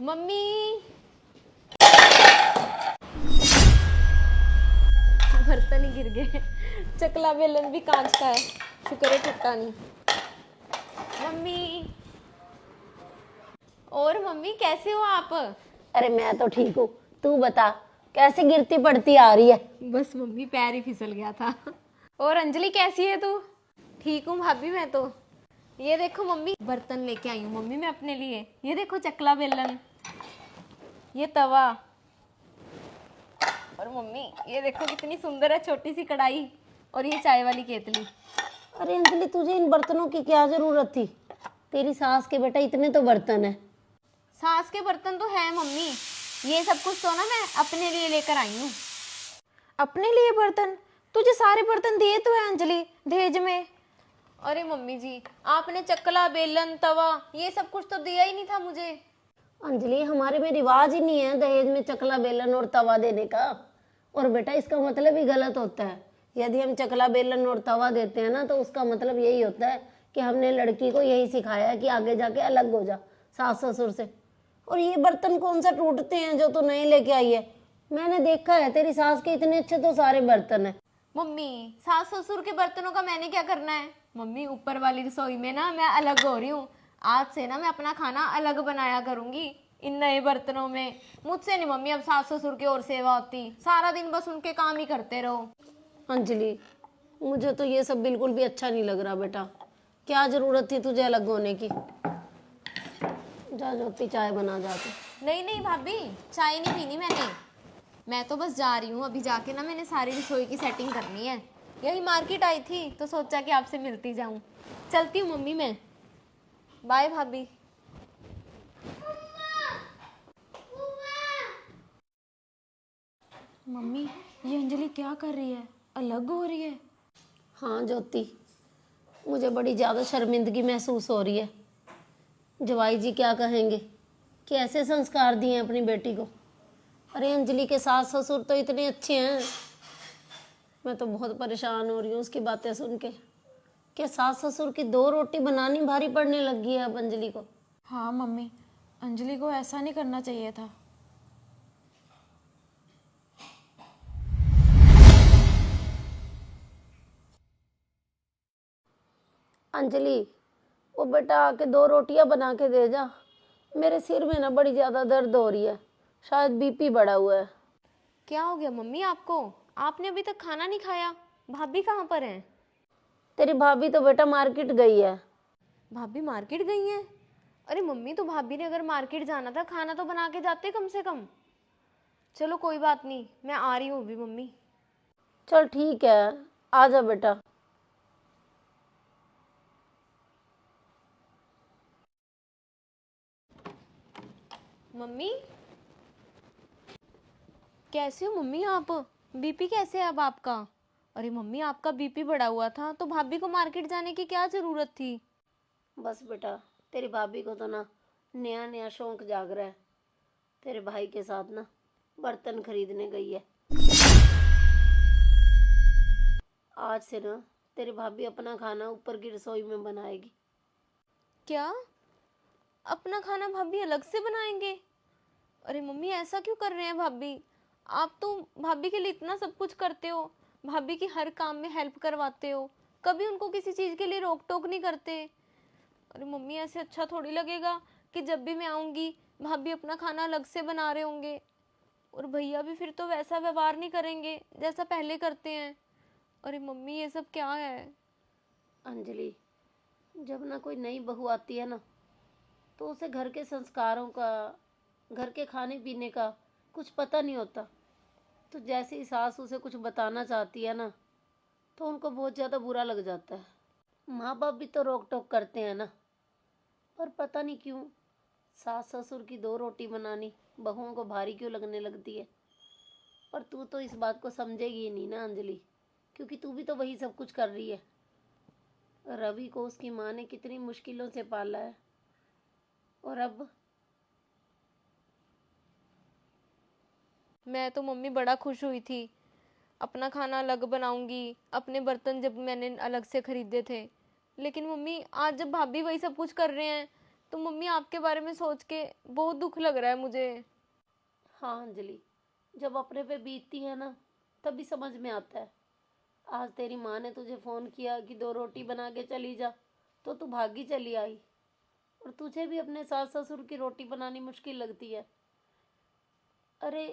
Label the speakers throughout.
Speaker 1: Mummy, बर्तन ही गिर गए। चकला बेलन भी कांच का है, शुक्र है टूटा नहीं। मम्मी, और मम्मी कैसे हो आप?
Speaker 2: अरे मैं तो ठीक हूँ। तू बता, कैसे गिरती पड़ती आ रही है?
Speaker 1: बस मम्मी पैर ही फिसल गया था। और अंजलि कैसी है तू? ठीक हूँ भाभी मैं तो। ये देखो मम्मी, बर्तन लेके आई हूँ मम्मी मैं अपने लिए। ये देखो चकला बेलन, ये तवा, और मम्मी ये देखो कितनी सुंदर है छोटी सी कढ़ाई, और ये चाय वाली केतली।
Speaker 2: अरे अंजलि, तुझे इन बर्तनों की क्या जरूरत थी? तेरी सास के बेटा इतने तो बर्तन है।
Speaker 1: सास के बर्तन तो है मम्मी, ये सब कुछ तो ना मैं अपने लिए लेकर आई हूँ।
Speaker 3: अपने लिए बर्तन? तुझे सारे बर्तन दिए तो है अंजलि दहेज में।
Speaker 1: अरे मम्मी जी, आपने चकला बेलन तवा ये सब कुछ तो दिया ही नहीं था मुझे।
Speaker 2: अंजलि, हमारे में रिवाज ही नहीं है दहेज में चकला बेलन और तवा देने का। और बेटा, इसका मतलब ही गलत होता है। यदि हम चकला बेलन और तवा देते हैं ना, तो उसका मतलब यही होता है कि हमने लड़की को यही सिखाया है कि आगे जाके अलग हो जा सास ससुर से। और ये बर्तन कौन सा टूटते हैं जो तू नहीं लेके आई है? मैंने देखा है, तेरी सास के इतने अच्छे तो सारे बर्तन है।
Speaker 1: मम्मी, सास ससुर के बर्तनों का मैंने क्या करना है? मम्मी ऊपर वाली रसोई में ना मैं अलग हो रही हूँ। आज से ना मैं अपना खाना अलग बनाया करूंगी इन नए बर्तनों में। मुझसे नहीं मम्मी अब सास ससुर की ओर सेवा होती, सारा दिन बस उनके काम ही करते रहो।
Speaker 2: अंजलि, मुझे तो ये सब बिल्कुल भी अच्छा नहीं लग रहा बेटा। क्या जरूरत थी तुझे अलग होने की? जा ज्योति, चाय बना जाके।
Speaker 1: नहीं नहीं भाभी, चाय नहीं पीनी मैंने। मैं तो बस जा रही हूँ, अभी जाके ना मैंने सारी रसोई की सेटिंग करनी है। यही मार्केट आई थी तो सोचा कि आपसे मिलती जाऊँ। चलती हूँ मम्मी मैं। बाय भाभी।
Speaker 3: मम्मी, ये अंजलि क्या कर रही है? अलग हो रही है।
Speaker 2: हाँ ज्योति, मुझे बड़ी ज़्यादा शर्मिंदगी महसूस हो रही है। जवाई जी क्या कहेंगे कि ऐसे संस्कार दिए हैं अपनी बेटी को। अरे अंजलि के सास ससुर तो इतने अच्छे हैं। मैं तो बहुत परेशान हो रही हूँ उसकी बातें सुन के। क्या सास ससुर की दो रोटी बनानी भारी पड़ने लगी है अब अंजलि को?
Speaker 3: हाँ मम्मी, अंजलि को ऐसा नहीं करना चाहिए था।
Speaker 2: अंजलि, वो बेटा आके दो रोटियां बना के दे जा। मेरे सिर में ना बड़ी ज़्यादा दर्द हो रही है, शायद बीपी बढ़ा हुआ है।
Speaker 1: क्या हो गया मम्मी आपको? आपने अभी तक खाना नहीं खाया। भाभी कहाँ पर हैं?
Speaker 2: तेरी भाभी तो बेटा मार्केट गई है।
Speaker 1: भाभी मार्केट गई हैं? अरे मम्मी, तो भाभी ने अगर मार्केट जाना था खाना तो बना के जाते कम से कम। चलो कोई बात नहीं, मैं आ रही हूँ अभी मम्मी।
Speaker 2: चल ठीक है, आ जा बेटा।
Speaker 1: मम्मी, कैसे हो मम्मी आप? बीपी कैसे है अब आपका? अरे मम्मी, आपका बीपी बढ़ा हुआ था तो भाभी को मार्केट जाने की क्या जरूरत थी?
Speaker 2: बस बेटा, तेरी भाभी को तो ना नया नया शौक जाग रहा है। तेरे भाई के साथ ना बर्तन खरीदने गई है। आज से ना तेरी भाभी अपना खाना ऊपर की रसोई में बनाएगी।
Speaker 1: क्या? अपना खाना भाभी अलग से बनाएंगे? अरे मम्मी, ऐसा क्यों कर रहे हैं भाभी? आप तो भाभी के लिए इतना सब कुछ करते हो, भाभी की हर काम में हेल्प करवाते हो, कभी उनको किसी चीज़ के लिए रोक टोक नहीं करते। अरे मम्मी, ऐसे अच्छा थोड़ी लगेगा कि जब भी मैं आऊँगी भाभी अपना खाना अलग से बना रहे होंगे, और भैया भी फिर तो वैसा व्यवहार नहीं करेंगे जैसा पहले करते हैं। अरे मम्मी, ये सब क्या है?
Speaker 2: अंजलि, जब ना कोई नई बहू आती है ना, तो उसे घर के संस्कारों का, घर के खाने पीने का कुछ पता नहीं होता। तो जैसे ही सास उसे कुछ बताना चाहती है ना, तो उनको बहुत ज़्यादा बुरा लग जाता है। माँ बाप भी तो रोक टोक करते हैं ना, पर पता नहीं क्यों सास ससुर की दो रोटी बनानी बहुओं को भारी क्यों लगने लगती है। पर तू तो इस बात को समझेगी ही नहीं ना अंजलि, क्योंकि तू भी तो वही सब कुछ कर रही है। रवि को उसकी माँ ने कितनी मुश्किलों से पाला है, और अब
Speaker 1: मैं तो मम्मी बड़ा खुश हुई थी, अपना खाना अलग बनाऊंगी, अपने बर्तन जब मैंने अलग से खरीदे थे। लेकिन मम्मी, आज जब भाभी वही सब कुछ कर रहे हैं तो मम्मी आपके बारे में सोच के बहुत दुख लग रहा है मुझे।
Speaker 2: हाँ अंजलि, जब अपने पे बीतती है ना तभी समझ में आता है। आज तेरी माँ ने तुझे फ़ोन किया कि 2 रोटी बना के चली जा, तो तू भागी चली आई। और तुझे भी अपने सास ससुर की रोटी बनानी मुश्किल लगती है। अरे,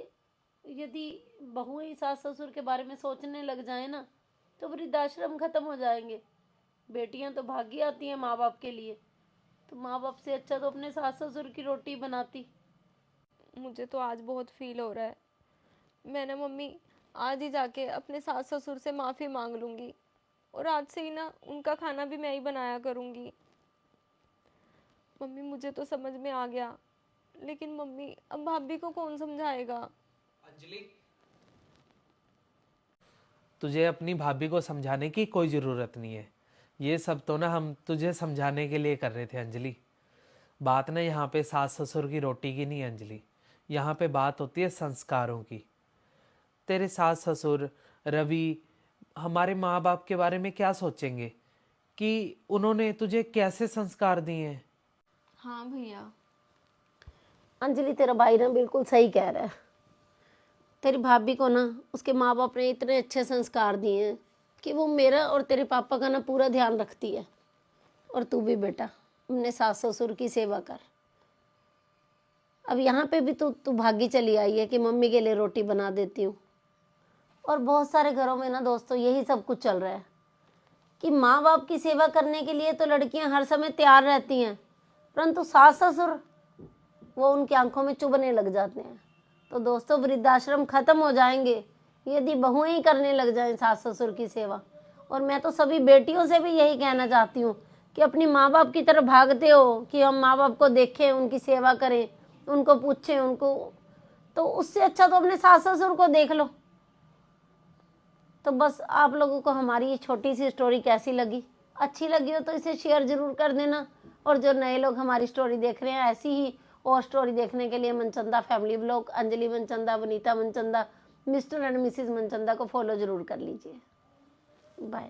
Speaker 2: यदि बहुएं ही सास ससुर के बारे में सोचने लग जाए ना तो वृद्धाश्रम खत्म हो जाएंगे। बेटियां तो भागी आती हैं माँ बाप के लिए, तो माँ बाप से अच्छा तो अपने सास ससुर की रोटी बनाती।
Speaker 1: मुझे तो आज बहुत फील हो रहा है। मैं ना मम्मी आज ही जाके अपने सास ससुर से माफ़ी मांग लूँगी, और आज से ही ना उनका खाना भी मैं ही बनाया करूँगी। मम्मी मुझे तो समझ में आ गया, लेकिन मम्मी अब भाभी को कौन समझाएगा।
Speaker 4: अंजलि, तुझे अपनी भाभी को समझाने की कोई ज़रूरत नहीं है। ये सब तो ना हम तुझे समझाने के लिए कर रहे थे अंजलि। बात ना यहाँ पे सास ससुर की रोटी की नहीं है अंजलि, यहाँ पे बात होती है संस्कारों की। तेरे सास ससुर रवि हमारे माँ बाप के बारे में क्या सोचेंगे कि उन्होंने तुझे कैसे संस्कार दिए हैं।
Speaker 1: हाँ भैया।
Speaker 2: अंजलि, तेरा भाई ना बिल्कुल सही कह रहा है। तेरी भाभी को ना उसके माँ बाप ने इतने अच्छे संस्कार दिए हैं कि वो मेरा और तेरे पापा का ना पूरा ध्यान रखती है। और तू भी बेटा अपने सास ससुर की सेवा कर। अब यहाँ पे भी तू भागी चली आई है कि मम्मी के लिए रोटी बना देती हूँ। और बहुत सारे घरों में ना दोस्तों यही सब कुछ चल रहा है कि माँ बाप की सेवा करने के लिए तो लड़कियां हर समय तैयार रहती हैं, परंतु सास ससुर वो उनकी आंखों में चुभने लग जाते हैं। तो दोस्तों, वृद्धाश्रम खत्म हो जाएंगे यदि बहुएं ही करने लग जाएं सास ससुर की सेवा। और मैं तो सभी बेटियों से भी यही कहना चाहती हूँ कि अपनी माँ बाप की तरफ भागते हो कि हम माँ बाप को देखें, उनकी सेवा करें, उनको पूछें, उनको, तो उससे अच्छा तो अपने सास ससुर को देख लो। तो बस आप लोगों को हमारी ये छोटी सी स्टोरी कैसी लगी? अच्छी लगी हो तो इसे शेयर जरूर कर देना। और जो नए लोग हमारी स्टोरी देख रहे हैं, ऐसी ही और स्टोरी देखने के लिए Manchanda family blog, Anjali Manchanda, Vanita Manchanda, mister and Mrs Manchanda को फॉलो जरूर कर लीजिए। बाय।